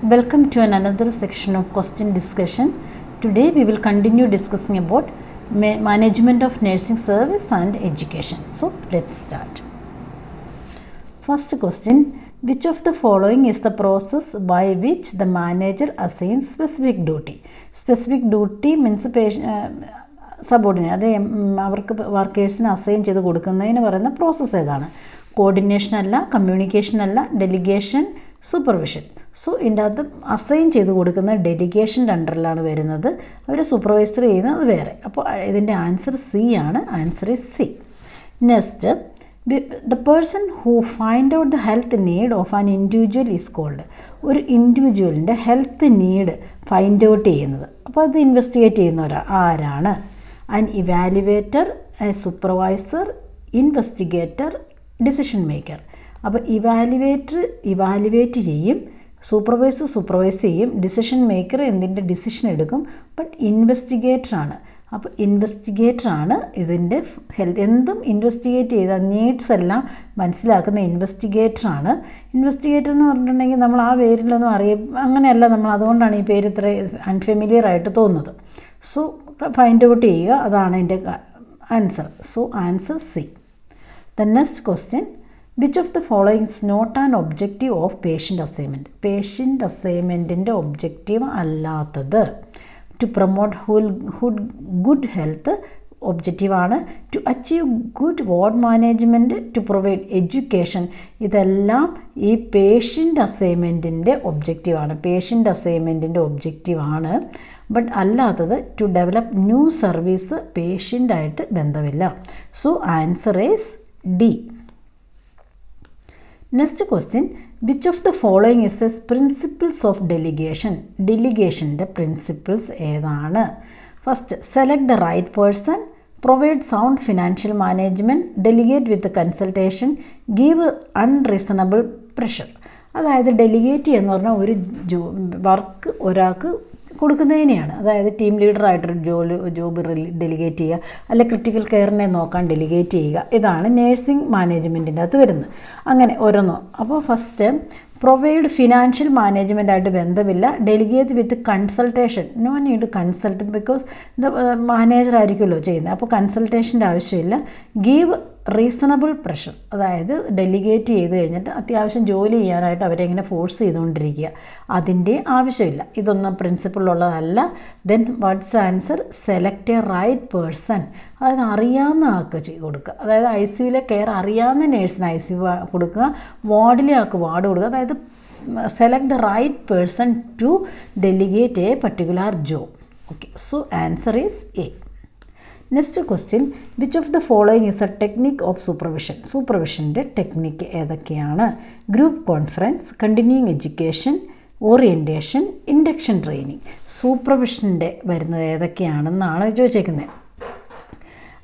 Welcome to another section of question discussion. Today we will continue discussing about management of nursing service and education. So let's start. First question, which of the following is the process by which the manager assigns specific duty? Specific duty means subordinate, അത് അവർക്ക് വർക്കേഴ്സിന് assign ചെയ്ത് കൊടുക്കുന്നതിന് പറയുന്ന process ഏതാണ്? Coordination അല്ല, communication അല്ല, delegation, supervision. So ഇതിൻ്റെ അകത്ത് അസൈൻ ചെയ്ത് കൊടുക്കുന്ന ഡെലിഗേഷൻ്റെ അണ്ടറിലാണ് വരുന്നത്, അവർ സൂപ്പർവൈസർ ചെയ്യുന്നത് വേറെ. അപ്പോൾ ഇതിൻ്റെ ആൻസർ സി ആണ്. Answer is C. Next, the person who find out the health need of an individual is called. ഒരു ഇൻഡിവിജ്വലിൻ്റെ ഹെൽത്ത് നീഡ് ഫൈൻഡ് ഔട്ട് ചെയ്യുന്നത്, അപ്പോൾ അത് ഇൻവെസ്റ്റിഗേറ്റ് ചെയ്യുന്നവരാ ആരാണ്? An evaluator, supervisor, investigator, decision maker. അപ്പോൾ ഇവാലുവേറ്റ് ചെയ്യും, supervise ചെയ്യും, decision maker എന്തിൻ്റെ decision എടുക്കും, ബട്ട് ഇൻവെസ്റ്റിഗേറ്ററാണ്. അപ്പോൾ ഇൻവെസ്റ്റിഗേറ്ററാണ് ഇതിൻ്റെ ഹെൽത്ത്, എന്തും ഇൻവെസ്റ്റിഗേറ്റ് ചെയ്ത നീഡ്സ് എല്ലാം മനസ്സിലാക്കുന്ന ഇൻവെസ്റ്റിഗേറ്ററാണ്. ഇൻവെസ്റ്റിഗേറ്റർ എന്ന് പറഞ്ഞിട്ടുണ്ടെങ്കിൽ നമ്മൾ ആ പേരിലൊന്നും അങ്ങനെയല്ല, നമ്മൾ അതുകൊണ്ടാണ് ഈ പേര് ഇത്ര അൺഫെമിലിയർ ആയിട്ട് തോന്നുന്നത്. സോ ഫൈൻഡ് ഔട്ട് ചെയ്യുക, അതാണ് എൻ്റെ answer. So answer C. The next question, which of the following is not an objective of patient assignment? Patient അസൈൻമെൻറ്റിൻ്റെ ഒബ്ജക്റ്റീവ് അല്ലാത്തത്. ടു പ്രൊമോട്ട് ഗുഡ് ഹെൽത്ത് ഒബ്ജക്റ്റീവാണ്. To achieve good ward management, to provide education, ഇതെല്ലാം ഈ patient അസൈൻമെൻറ്റിൻ്റെ ഒബ്ജക്റ്റീവാണ്. But അല്ലാത്തത് to develop new service പേഷ്യൻ്റായിട്ട് ബന്ധമില്ല. So answer is D. Next question, which of the following is as principles of delegation? ഡെലിഗേഷൻ്റെ principles ഏതാണ്? First, select the right person, provide sound financial management, delegate with consultation, give unreasonable pressure. അതായത് delegate എന്ന് പറഞ്ഞാൽ ഒരു work ഒരാൾക്ക് കൊടുക്കുന്നതിനെയാണ്. അതായത് team ലീഡറായിട്ടൊരു job delegate ചെയ്യുക, അല്ലെ ക്രിട്ടിക്കൽ കെയറിനെ നോക്കാൻ ഡെലിഗേറ്റ് ചെയ്യുക, ഇതാണ് നേഴ്സിംഗ് മാനേജ്മെൻറ്റിൻ്റെ അകത്ത് വരുന്നത്. അങ്ങനെ ഓരോന്നോ. അപ്പോൾ ഫസ്റ്റ്, പ്രൊവൈഡ് ഫിനാൻഷ്യൽ മാനേജ്മെൻറ്റായിട്ട് ബന്ധമില്ല. Delegate with consultation, no need consult, because manager ആയിരിക്കുമല്ലോ ചെയ്യുന്നത്, അപ്പോൾ കൺസൾട്ടേഷൻ്റെ ആവശ്യമില്ല. ഗീവ് റീസണബിൾ പ്രഷർ, അതായത് ഡെലിഗേറ്റ് ചെയ്ത് കഴിഞ്ഞിട്ട് അത്യാവശ്യം ജോലി ചെയ്യാനായിട്ട് അവരെ ഇങ്ങനെ ഫോഴ്സ് ചെയ്തുകൊണ്ടിരിക്കുക, അതിൻ്റെ ആവശ്യമില്ല. ഇതൊന്നും പ്രിൻസിപ്പിളുള്ളതല്ല. Then what's answer? Select a right person, അതായത് അറിയാവുന്ന ആൾക്ക് കൊടുക്കുക. അതായത് ഐ സിയുലെ കെയർ അറിയാവുന്ന നേഴ്സിന് ഐ സി കൊടുക്കുക, വാർഡിലെ ആൾക്ക് വാർഡ് കൊടുക്കുക. അതായത് select the right person to delegate a particular job. Okay, so answer is A. Next question, which of the following is a technique of supervision? സൂപ്പർവിഷൻ്റെ ടെക്നിക്ക് ഏതൊക്കെയാണ്? Group conference, continuing education, orientation, induction training. സൂപ്പർവിഷൻ്റെ വരുന്നത് ഏതൊക്കെയാണെന്നാണ് ചോദിച്ചേക്കുന്നത്.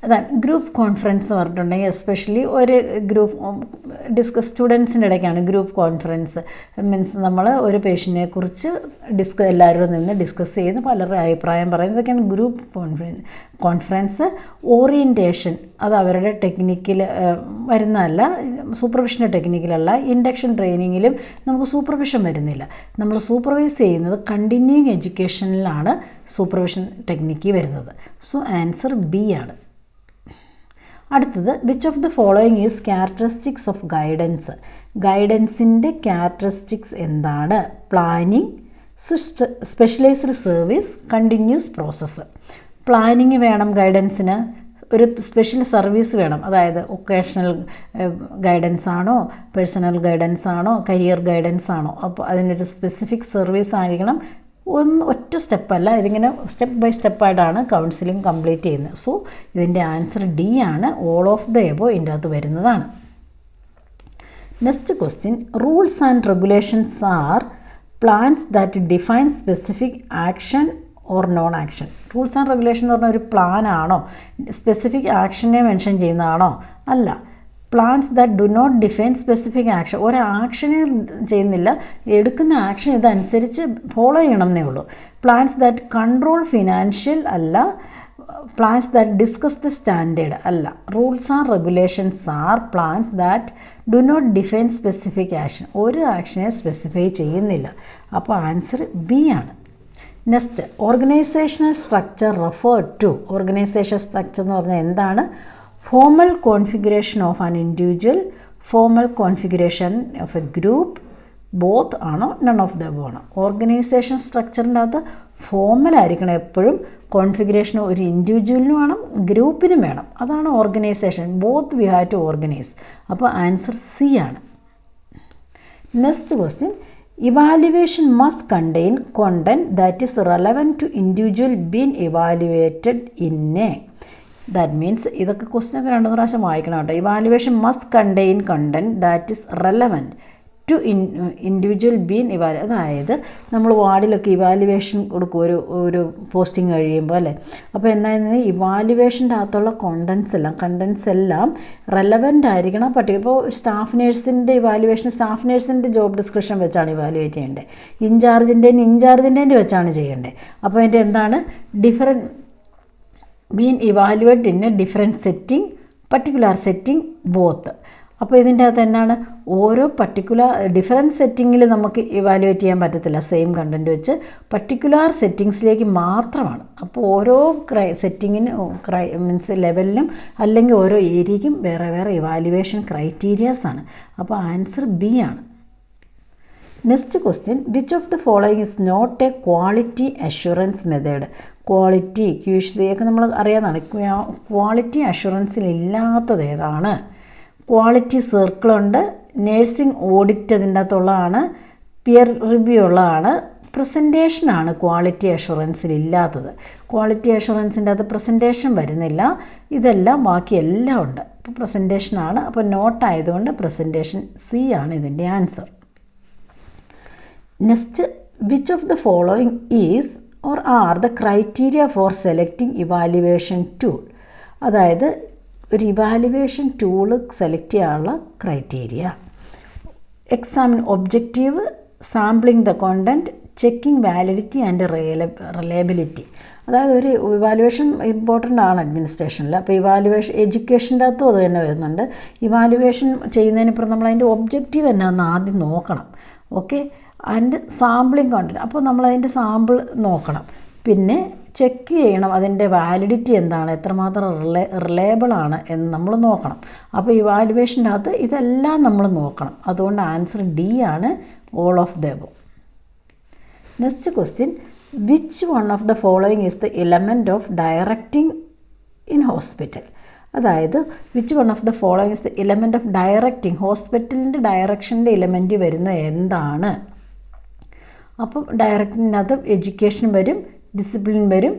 അതാണ് group conference എന്ന് പറഞ്ഞിട്ടുണ്ടെങ്കിൽ, especially ഒരു group സ്റ്റുഡൻസിൻ്റെ ഇടയ്ക്കാണ് ഗ്രൂപ്പ് കോൺഫറൻസ്. മീൻസ് നമ്മൾ ഒരു പേഷ്യൻറ്റിനെ കുറിച്ച് എല്ലാവരും നിന്ന് ഡിസ്കസ് ചെയ്യുന്ന പലരുടെ അഭിപ്രായം പറയുന്നത്, ഇതൊക്കെയാണ് ഗ്രൂപ്പ് കോൺഫറൻസ്. ഓറിയൻറ്റേഷൻ, അത് അവരുടെ ടെക്നിക്കിൽ വരുന്നതല്ല, സൂപ്പർവിഷൻ്റെ ടെക്നിക്കിലല്ല. ഇൻഡക്ഷൻ ട്രെയിനിങ്ങിലും നമുക്ക് സൂപ്പർവിഷൻ വരുന്നില്ല. നമ്മൾ സൂപ്പർവൈസ് ചെയ്യുന്നത് കണ്ടിന്യൂയിങ് എഡ്യൂക്കേഷനിലാണ് സൂപ്പർവിഷൻ ടെക്നിക്ക് വരുന്നത്. സോ ആൻസർ ബി ആണ്. അടുത്തത്, which of the following is characteristics of guidance? ഗൈഡൻസിൻ്റെ ക്യാരക്ടറിസ്റ്റിക്സ് എന്താണ്? Planning, specialised service, continuous process. Planning വേണം ഗൈഡൻസിന്, ഒരു സ്പെഷ്യൽ സർവീസ് വേണം. അതായത് ഒക്കേഷണൽ ഗൈഡൻസ് ആണോ, പേഴ്സണൽ ഗൈഡൻസ് ആണോ, കരിയർ ഗൈഡൻസ് ആണോ, അപ്പോൾ അതിനൊരു സ്പെസിഫിക് സർവീസ് ആയിരിക്കണം. ഒറ്റ സ്റ്റെപ്പല്ല, ഇതിങ്ങനെ സ്റ്റെപ്പ് ബൈ സ്റ്റെപ്പായിട്ടാണ് കൗൺസിലിംഗ് കംപ്ലീറ്റ് ചെയ്യുന്നത്. സോ ഇതിൻ്റെ ആൻസർ ഡി ആണ്. ഓൾ ഓഫ് ദ എബോ ഇതിൻ്റെ അകത്ത് വരുന്നതാണ്. Next question, rules and regulations are plans that define specific action or non action. Rules and regulation എന്ന് പറഞ്ഞാൽ ഒരു പ്ലാനാണോ, സ്പെസിഫിക് ആക്ഷനെ മെൻഷൻ ചെയ്യുന്നതാണോ? അല്ല. Plans that do not define specific action, ഒരു ആക്ഷനെ ചെയ്യുന്നില്ല, എടുക്കുന്ന ആക്ഷൻ ഇതനുസരിച്ച് ഫോളോ ചെയ്യണം എന്നേ ഉള്ളൂ. പ്ലാൻസ് ദാറ്റ് കൺട്രോൾ ഫിനാൻഷ്യൽ അല്ല. Plans that discuss the standard അല്ല. Rules and regulations are plans that do not define specific action, ഒരു ആക്ഷനെ സ്പെസിഫൈ ചെയ്യുന്നില്ല. അപ്പോൾ ആൻസർ ബി ആണ്. Next, organisational structure referred to. Organisation structure എന്ന് പറഞ്ഞാൽ എന്താണ്? Formal configuration of an individual, formal configuration of a group, both ആണോ none of the above ആണോ? ഓർഗനൈസേഷൻ സ്ട്രക്ചറിൻ്റെ അകത്ത് ഫോർമൽ ആയിരിക്കണം എപ്പോഴും. കോൺഫിഗറേഷൻ ഒരു ഇൻഡിവിജ്വലിനും വേണം, ഗ്രൂപ്പിനും വേണം. അതാണ് organization. Both we have to organize. അപ്പോൾ ആൻസർ സി ആണ്. Next question, evaluation must contain content that is relevant to individual been evaluated in a. That means ഇതൊക്കെ ക്വസ്റ്റ്യനൊക്കെ 2 പ്രാവശ്യം വായിക്കണം കേട്ടോ. Evaluation must contain content that is relevant to individual been അതായത് നമ്മൾ വാർഡിലൊക്കെ evaluation കൊടുക്കും ഒരു പോസ്റ്റിംഗ് കഴിയുമ്പോൾ അല്ലേ. അപ്പോൾ എന്തായിരുന്നു, ഇവാലുവേഷൻ്റെ അകത്തുള്ള കണ്ടൻസ് എല്ലാം റെലവൻ്റ് ആയിരിക്കണം. ഇപ്പോൾ സ്റ്റാഫ് നേഴ്സിൻ്റെ ഇവാലുവേഷൻ സ്റ്റാഫ് നേഴ്സിൻ്റെ ജോബ് ഡിസ്ക്രിപ്ഷൻ വെച്ചാണ് ഇവാലുവേറ്റ് ചെയ്യേണ്ടത്. ഇൻചാർജിൻ്റെ വെച്ചാണ് ചെയ്യേണ്ടത്. അപ്പോൾ അതിൻ്റെ എന്താണ് different been evaluate in a different setting, particular setting, both. അപ്പോൾ ഇതിൻ്റെ അകത്ത് എന്നാണ്, ഓരോ ഡിഫറെൻറ്റ് സെറ്റിങ്ങിൽ നമുക്ക് ഇവാലുവേറ്റ് ചെയ്യാൻ പറ്റത്തില്ല സെയിം കണ്ടൻറ്റ് വെച്ച്, പർട്ടിക്കുലർ സെറ്റിങ്സിലേക്ക് മാത്രമാണ്. അപ്പോൾ ഓരോ സെറ്റിങ്ങിന് മീൻസ് ലെവലിനും അല്ലെങ്കിൽ ഓരോ ഏരിയയ്ക്കും വേറെ വേറെ ഇവാലുവേഷൻ ക്രൈറ്റീരിയാസാണ്. അപ്പോൾ ആൻസർ ബി ആണ്. Next question, which of the following is not a quality assurance method? Quality QC ഒക്കെ നമ്മൾ അറിയാവുന്നതാണ്. ക്വാളിറ്റി അഷുറൻസിൽ ഇല്ലാത്തത് ഏതാണ്? ക്വാളിറ്റി സർക്കിളുണ്ട്, നേഴ്സിംഗ് ഓഡിറ്റ് അതിൻ്റെ അകത്തുള്ളതാണ്, പിയർ റിവ്യൂ ഉള്ളതാണ്, പ്രസൻറ്റേഷനാണ് ക്വാളിറ്റി അഷുറൻസിൽ ഇല്ലാത്തത്. ക്വാളിറ്റി അഷുറൻസിൻ്റെ അകത്ത് പ്രസൻറ്റേഷൻ വരുന്നില്ല, ഇതെല്ലാം ബാക്കിയെല്ലാം ഉണ്ട്. അപ്പോൾ പ്രസൻറ്റേഷനാണ്. അപ്പോൾ നോട്ട് ആയതുകൊണ്ട് പ്രസൻറ്റേഷൻ സി ആണ് ഇതിൻ്റെ answer. Next, which of the following is or are the criteria four selecting evaluation tool? അതായത് ഒരു ഇവാലുവേഷൻ ടൂള് സെലക്ട് ചെയ്യാനുള്ള criteria: examine objective, sampling the content, checking validity and reliability. അതായത് ഒരു evaluation important ആണ് അഡ്മിനിസ്ട്രേഷനിൽ. അപ്പോൾ evaluation എഡ്യൂക്കേഷൻ്റെ അകത്തും അത് തന്നെ വരുന്നുണ്ട്. ഇവാലുവേഷൻ ചെയ്യുന്നതിനിപ്പുറം നമ്മൾ അതിൻ്റെ ഒബ്ജക്റ്റീവ് എന്നാന്ന് ആദ്യം നോക്കണം. ഓക്കെ, ആൻഡ് സാമ്പിളിംഗ് കോണ്ടൻറ്റ്, അപ്പോൾ നമ്മളതിൻ്റെ സാമ്പിൾ നോക്കണം. പിന്നെ ചെക്ക് ചെയ്യണം അതിൻ്റെ വാലിഡിറ്റി എന്താണ്, എത്രമാത്രം റിലയബിളാണ് എന്ന് നമ്മൾ നോക്കണം. അപ്പോൾ ഇവാലുവേഷൻ്റെ അകത്ത് ഇതെല്ലാം നമ്മൾ നോക്കണം. അതുകൊണ്ട് ആൻസർ ഡി ആണ്, all of the above. Next question, which one of the following is the element of directing in hospital? അതായത് which one of the following is the element of directing, ഹോസ്പിറ്റലിൻ്റെ ഡയറക്ഷൻ്റെ എലമെൻറ്റ് വരുന്നത് എന്താണ്? അപ്പം ഡയറക്റ്റിനകത്ത് education വരും, discipline വരും,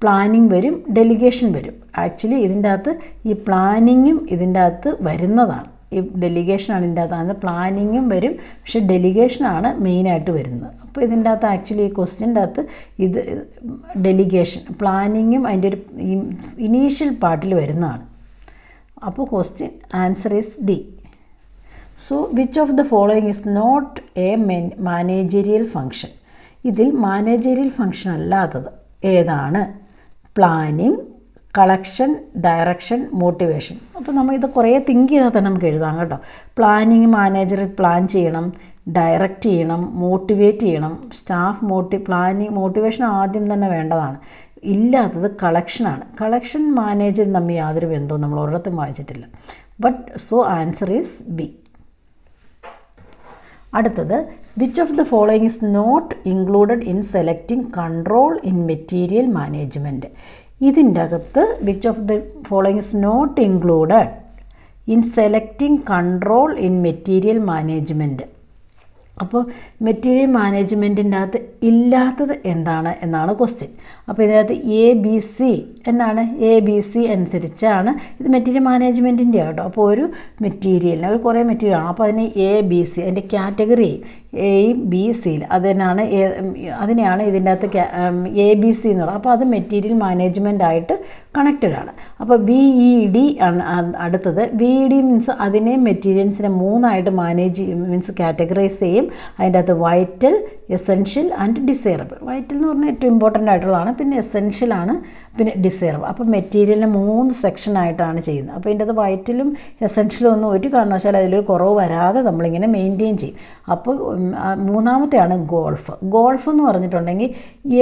planning വരും, ഡെലിഗേഷൻ വരും. ആക്ച്വലി ഇതിൻ്റെ അകത്ത് ഈ പ്ലാനിങ്ങും ഇതിൻ്റെ അകത്ത് വരുന്നതാണ്. ഈ ഡെലിഗേഷനാണ് ഇതിൻ്റെ അകത്ത്, പ്ലാനിങ്ങും വരും, പക്ഷേ ഡെലിഗേഷനാണ് മെയിനായിട്ട് വരുന്നത്. അപ്പോൾ ഇതിൻ്റെ അകത്ത് ആക്ച്വലി ഈ ക്വസ്റ്റ്യൻ്റെ അകത്ത് ഇത് ഡെലിഗേഷൻ, പ്ലാനിങ്ങും അതിൻ്റെ ഒരു ഇനീഷ്യൽ പാർട്ടിൽ വരുന്നതാണ്. അപ്പോൾ question answer is D. So which of the following is not a managerial function? ഇതിൽ മാനേജറിയൽ ഫങ്ഷൻ അല്ലാത്തത് ഏതാണ്? Planning, collection, direction, motivation. അപ്പോൾ നമ്മൾ ഇത് കുറേ തിങ്ക് ചെയ്താൽ തന്നെ നമുക്ക് എഴുതാം കേട്ടോ. പ്ലാനിങ് മാനേജർ പ്ലാൻ ചെയ്യണം, ഡയറക്റ്റ് ചെയ്യണം, മോട്ടിവേറ്റ് ചെയ്യണം. സ്റ്റാഫ് മോട്ടിവേഷൻ ആദ്യം തന്നെ വേണ്ടതാണ്. ഇല്ലാത്തത് കളക്ഷനാണ്. കളക്ഷൻ മാനേജർ തമ്മിൽ യാതൊരു ബന്ധവും നമ്മൾ ഒരിടത്തും വായിച്ചിട്ടില്ല. But so answer is B. അടുത്തത്, which of the following is not included in selecting control in material management? ഇതിൻ്റെ അകത്ത് which of the following is not included in selecting control in material management? അപ്പോൾ material മാനേജ്മെൻറ്റിൻ്റെ അകത്ത് ഇല്ലാത്തത് എന്താണ് എന്നാണ് question. അപ്പോൾ ഇതിനകത്ത് ABC എന്നാണ്, ABC അനുസരിച്ചാണ് ഇത് മെറ്റീരിയൽ മാനേജ്മെൻറ്റിൻ്റെ കേട്ടോ. അപ്പോൾ ഒരു മെറ്റീരിയലിന് ഒരു കുറേ മെറ്റീരിയലാണ്. അപ്പോൾ അതിന് ABC അതിൻ്റെ കാറ്റഗറി എയും BCയിൽ അതിനെയാണ് ഇതിൻ്റെ അകത്ത് ABC എന്ന് പറയുന്നത്. അപ്പോൾ അത് മെറ്റീരിയൽ മാനേജ്മെൻ്റ് ആയിട്ട് കണക്റ്റഡ് ആണ്. അപ്പോൾ VED ആണ് അടുത്തത്. VED മീൻസ് അതിനെ മെറ്റീരിയൽസിനെ 3 ആയിട്ട് കാറ്റഗറൈസ് ചെയ്യും. അതിൻ്റെ അകത്ത് vital, essential and desirable. Vital എന്ന് പറഞ്ഞാൽ ഏറ്റവും ഇമ്പോർട്ടൻ്റ് ആയിട്ടുള്ളതാണ്, പിന്നെ എസെൻഷ്യൽ ആണ്, പിന്നെ ഡിസൈറബിൾ. അപ്പോൾ മെറ്റീരിയലിനെ 3 സെക്ഷനായിട്ടാണ് ചെയ്യുന്നത്. അപ്പോൾ ഇതിൻ്റെ അത് വൈറ്റലും എസെൻഷ്യലും ഒന്നും ഒരു കാരണവശാലും അതിലൊരു കുറവ് വരാതെ നമ്മളിങ്ങനെ മെയിൻറ്റെയിൻ ചെയ്യും. അപ്പോൾ മൂന്നാമത്തെയാണ് ഗോൾഫ്. ഗോൾഫ് എന്ന് പറഞ്ഞിട്ടുണ്ടെങ്കിൽ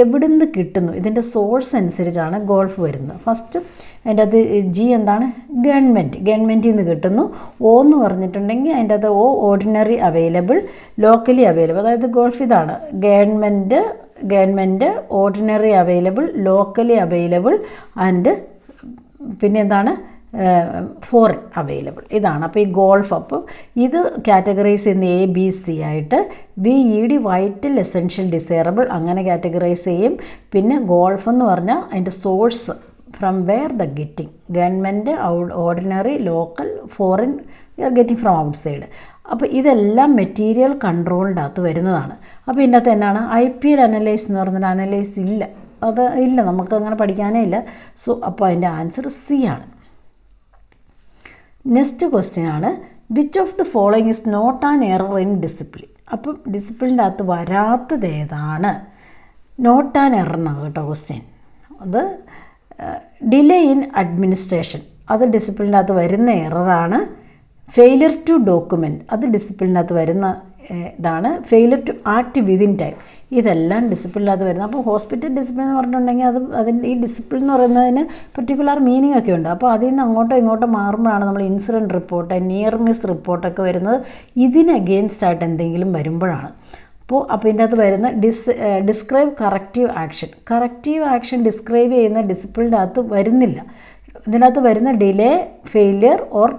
എവിടുന്ന് കിട്ടുന്നു, ഇതിൻ്റെ സോഴ്സ് അനുസരിച്ചാണ് ഗോൾഫ് വരുന്നത്. ഫസ്റ്റ് അതിൻ്റെ അത് ജി എന്താണ്, ഗവൺമെൻറ്റിൽ നിന്ന് കിട്ടുന്നു. ഒ എന്ന് പറഞ്ഞിട്ടുണ്ടെങ്കിൽ അതിൻ്റെ അത് ഓർഡിനറി അവൈലബിൾ, ലോക്കലി അവൈലബിൾ. അതായത് ഗോൾഫ് ഇതാണ്, government, ordinary available, locally available and പിന്നെ എന്താണ് ഫോറിൻ അവൈലബിൾ. ഇതാണ് അപ്പോൾ ഈ ഗോൾഫ്. അപ്പോൾ ഇത് കാറ്റഗറൈസ് ചെയ്യുന്ന ABC ആയിട്ട് VED വൈറ്റൽ, എസെൻഷ്യൽ, ഡിസൈറബിൾ അങ്ങനെ കാറ്റഗറൈസ് ചെയ്യും. പിന്നെ ഗോൾഫ് എന്ന് പറഞ്ഞാൽ അതിൻ്റെ source from where the getting, government, ordinary, local, foreign we are getting from outside. അപ്പോൾ ഇതെല്ലാം മെറ്റീരിയൽ കൺട്രോളിൻ്റെ അകത്ത് വരുന്നതാണ്. അപ്പോൾ ഇതിൻ്റെ അകത്ത് എന്നാണ് IPL അനലൈസ് എന്ന് പറഞ്ഞൊരു അനലൈസ് ഇല്ല, അത് ഇല്ല, നമുക്ക് അങ്ങനെ പഠിക്കാനേ ഇല്ല. സോ അപ്പോൾ അതിൻ്റെ ആൻസർ C ആണ്. നെക്സ്റ്റ് ക്വസ്റ്റ്യൻ ആണ്, which of the following is not an error in discipline. അപ്പം ഡിസിപ്ലിൻ്റെ അകത്ത് വരാത്തത് ഏതാണ്? നോട്ട് ആൻ എറർ എന്നാണ് കേട്ടോ ക്വസ്റ്റ്യൻ. അത് ഡിലേ ഇൻ അഡ്മിനിസ്ട്രേഷൻ, അത് ഡിസിപ്ലിൻ്റെ അകത്ത് വരുന്ന എററാണ്. ഫെയിലിയർ ടു ഡോക്യുമെൻറ്റ്, അത് ഡിസിപ്ലിൻ്റെ അകത്ത് വരുന്ന ഇതാണ്. Failure to act within time, ഇതെല്ലാം ഡിസിപ്ലിനകത്ത് വരുന്നത്. അപ്പോൾ ഹോസ്പിറ്റൽ ഡിസിപ്ലിൻ എന്ന് പറഞ്ഞിട്ടുണ്ടെങ്കിൽ അതിൻ്റെ ഈ ഡിസിപ്ലിൻ എന്ന് പറയുന്നതിന് പർട്ടിക്കുലർ മീനിങ് ഒക്കെ ഉണ്ട്. അപ്പോൾ അതിൽ നിന്ന് അങ്ങോട്ടോ ഇങ്ങോട്ടോ മാറുമ്പോഴാണ് നമ്മൾ ഇൻസിഡൻറ്റ് റിപ്പോർട്ട്, നിയർ മിസ് റിപ്പോർട്ടൊക്കെ വരുന്നത്. ഇതിന് അഗെയിൻസ്റ്റ് ആയിട്ട് എന്തെങ്കിലും വരുമ്പോഴാണ്. അപ്പോൾ ഇതിൻ്റെ അകത്ത് വരുന്ന ഡിസ്ക്രൈബ് കറക്റ്റീവ് ആക്ഷൻ ഡിസ്ക്രൈബ് ചെയ്യുന്ന ഡിസിപ്ലിൻ്റെ അകത്ത് വരുന്നില്ല. ഇതിനകത്ത് വരുന്ന delay, failure or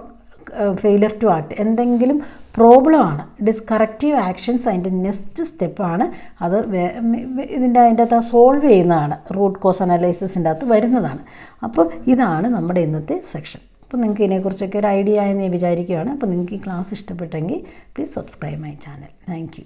failure to act, എന്തെങ്കിലും പ്രോബ്ലമാണ്. കറക്റ്റീവ് ആക്ഷൻസ് അതിൻ്റെ നെക്സ്റ്റ് സ്റ്റെപ്പാണ്. അത് അതിൻ്റെ അകത്ത് സോൾവ് ചെയ്യുന്നതാണ്, റൂട്ട് കോസ് അനലൈസിസിൻ്റെ അകത്ത് വരുന്നതാണ്. അപ്പോൾ ഇതാണ് നമ്മുടെ ഇന്നത്തെ സെക്ഷൻ. അപ്പോൾ നിങ്ങൾക്ക് ഇതിനെക്കുറിച്ചൊക്കെ ഒരു ഐഡിയ ആയെന്ന് ഞാൻ വിചാരിക്കുകയാണ്. അപ്പോൾ നിങ്ങൾക്ക് ഈ ക്ലാസ് ഇഷ്ടപ്പെട്ടെങ്കിൽ please subscribe my channel. Thank you.